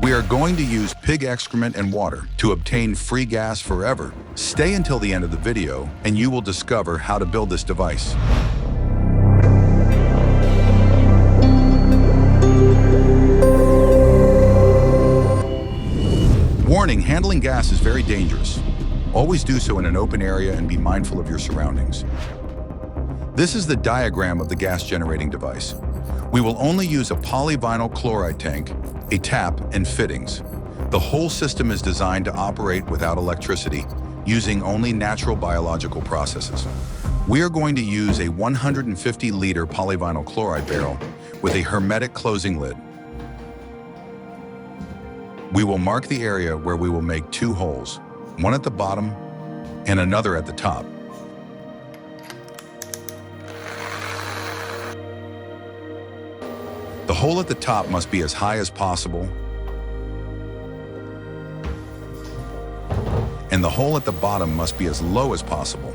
We are going to use pig excrement and water to obtain free gas forever. Stay until the end of the video and you will discover how to build this device. Warning, handling gas is very dangerous. Always do so in an open area and be mindful of your surroundings. This is the diagram of the gas generating device. We will only use a polyvinyl chloride tank, a tap, and fittings. The whole system is designed to operate without electricity, using only natural biological processes. We are going to use a 150-liter polyvinyl chloride barrel with a hermetic closing lid. We will mark the area where we will make 2 holes, one at the bottom and another at the top. The hole at the top must be as high as possible, and the hole at the bottom must be as low as possible.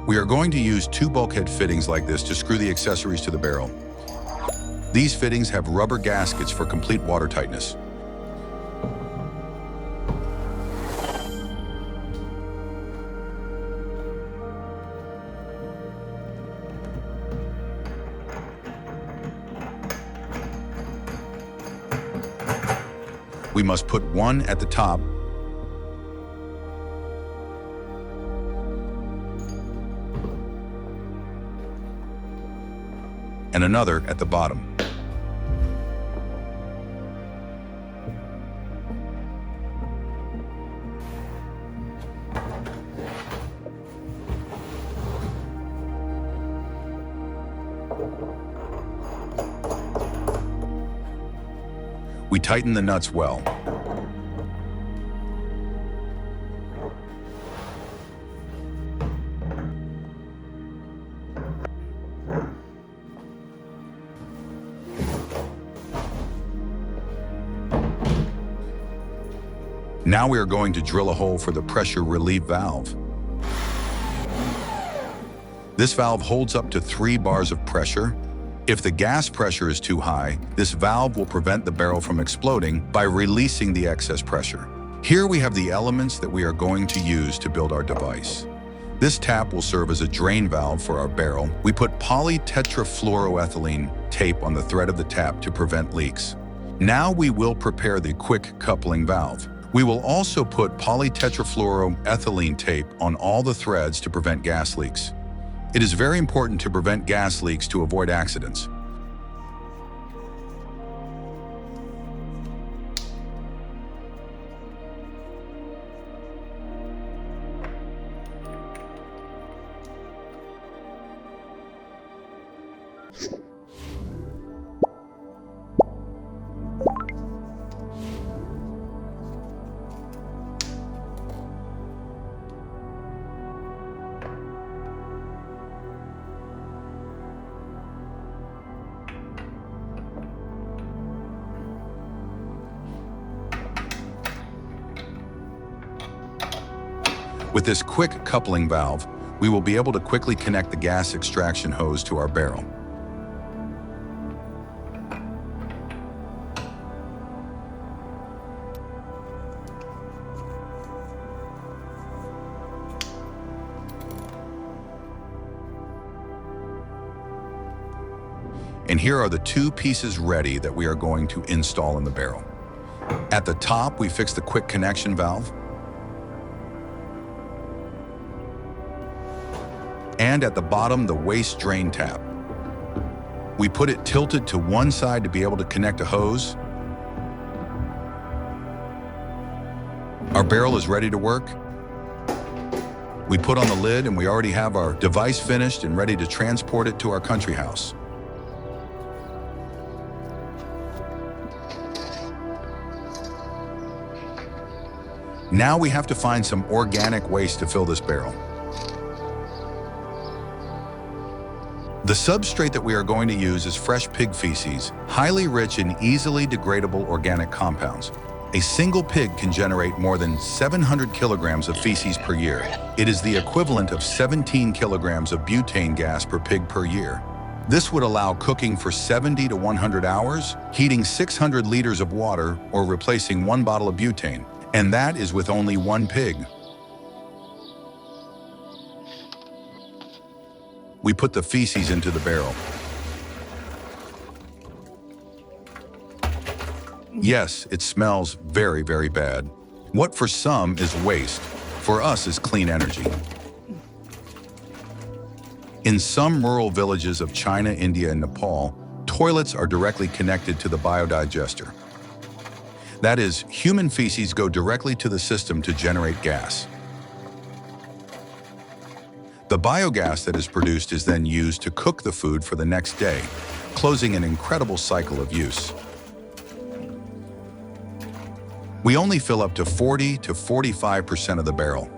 We are going to use 2 bulkhead fittings like this to screw the accessories to the barrel. These fittings have rubber gaskets for complete water tightness. We must put one at the top and another at the bottom. We tighten the nuts well. Now we are going to drill a hole for the pressure relief valve. This valve holds up to 3 bars of pressure. If the gas pressure is too high, this valve will prevent the barrel from exploding by releasing the excess pressure. Here we have the elements that we are going to use to build our device. This tap will serve as a drain valve for our barrel. We put polytetrafluoroethylene tape on the thread of the tap to prevent leaks. Now we will prepare the quick coupling valve. We will also put polytetrafluoroethylene tape on all the threads to prevent gas leaks. It is very important to prevent gas leaks to avoid accidents. With this quick coupling valve, we will be able to quickly connect the gas extraction hose to our barrel. And here are the 2 pieces ready that we are going to install in the barrel. At the top, we fix the quick connection valve. And at the bottom, the waste drain tap. We put it tilted to one side to be able to connect a hose. Our barrel is ready to work. We put on the lid and we already have our device finished and ready to transport it to our country house. Now we have to find some organic waste to fill this barrel. The substrate that we are going to use is fresh pig feces, highly rich in easily degradable organic compounds. A single pig can generate more than 700 kilograms of feces per year. It is the equivalent of 17 kilograms of butane gas per pig per year. This would allow cooking for 70 to 100 hours, heating 600 liters of water, or replacing 1 bottle of butane. And that is with only 1 pig. We put the feces into the barrel. Yes, it smells very, very bad. What for some is waste, for us is clean energy. In some rural villages of China, India, and Nepal, toilets are directly connected to the biodigester. That is, human feces go directly to the system to generate gas. The biogas that is produced is then used to cook the food for the next day, closing an incredible cycle of use. We only fill up to 40 to 45% of the barrel.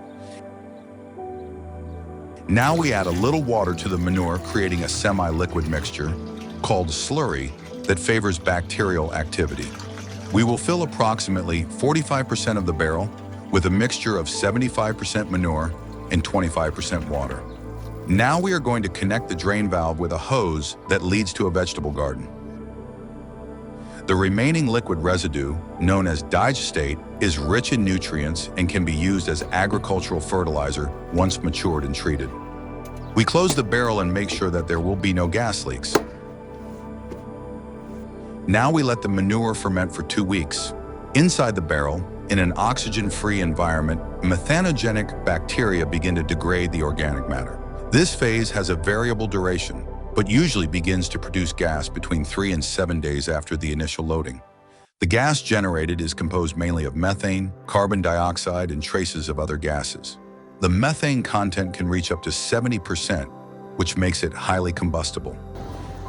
Now we add a little water to the manure, creating a semi-liquid mixture called slurry that favors bacterial activity. We will fill approximately 45% of the barrel with a mixture of 75% manure and 25% water. Now we are going to connect the drain valve with a hose that leads to a vegetable garden. The remaining liquid residue, known as digestate, is rich in nutrients and can be used as agricultural fertilizer once matured and treated. We close the barrel and make sure that there will be no gas leaks. Now we let the manure ferment for 2 weeks. Inside the barrel, in an oxygen-free environment, methanogenic bacteria begin to degrade the organic matter. This phase has a variable duration, but usually begins to produce gas between 3 and 7 days after the initial loading. The gas generated is composed mainly of methane, carbon dioxide, and traces of other gases. The methane content can reach up to 70%, which makes it highly combustible.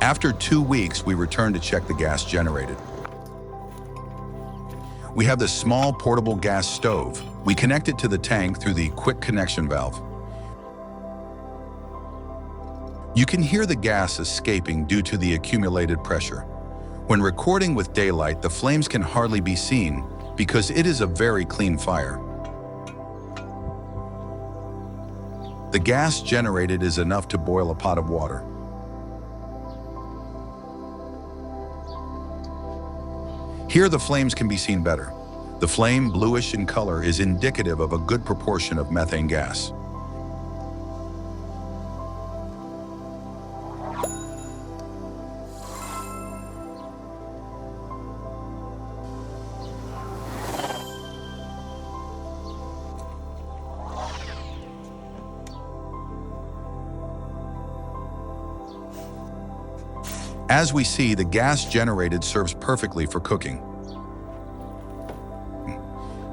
After 2 weeks, we return to check the gas generated. We have this small portable gas stove. We connect it to the tank through the quick connection valve. You can hear the gas escaping due to the accumulated pressure. When recording with daylight, the flames can hardly be seen because it is a very clean fire. The gas generated is enough to boil a pot of water. Here the flames can be seen better. The flame, bluish in color, is indicative of a good proportion of methane gas. As we see, the gas generated serves perfectly for cooking.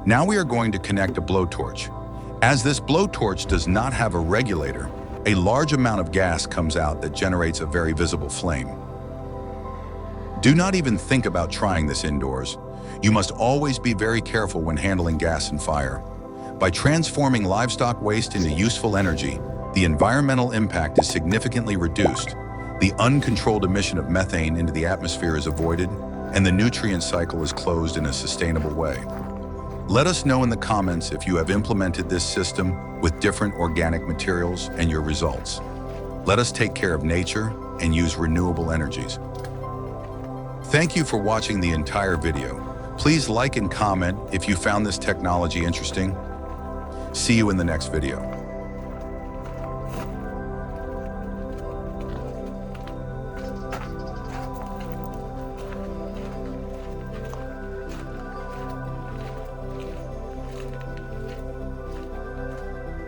Now we are going to connect a blowtorch. As this blowtorch does not have a regulator, a large amount of gas comes out that generates a very visible flame. Do not even think about trying this indoors. You must always be very careful when handling gas and fire. By transforming livestock waste into useful energy, the environmental impact is significantly reduced. The uncontrolled emission of methane into the atmosphere is avoided, and the nutrient cycle is closed in a sustainable way. Let us know in the comments if you have implemented this system with different organic materials and your results. Let us take care of nature and use renewable energies. Thank you for watching the entire video. Please like and comment if you found this technology interesting. See you in the next video.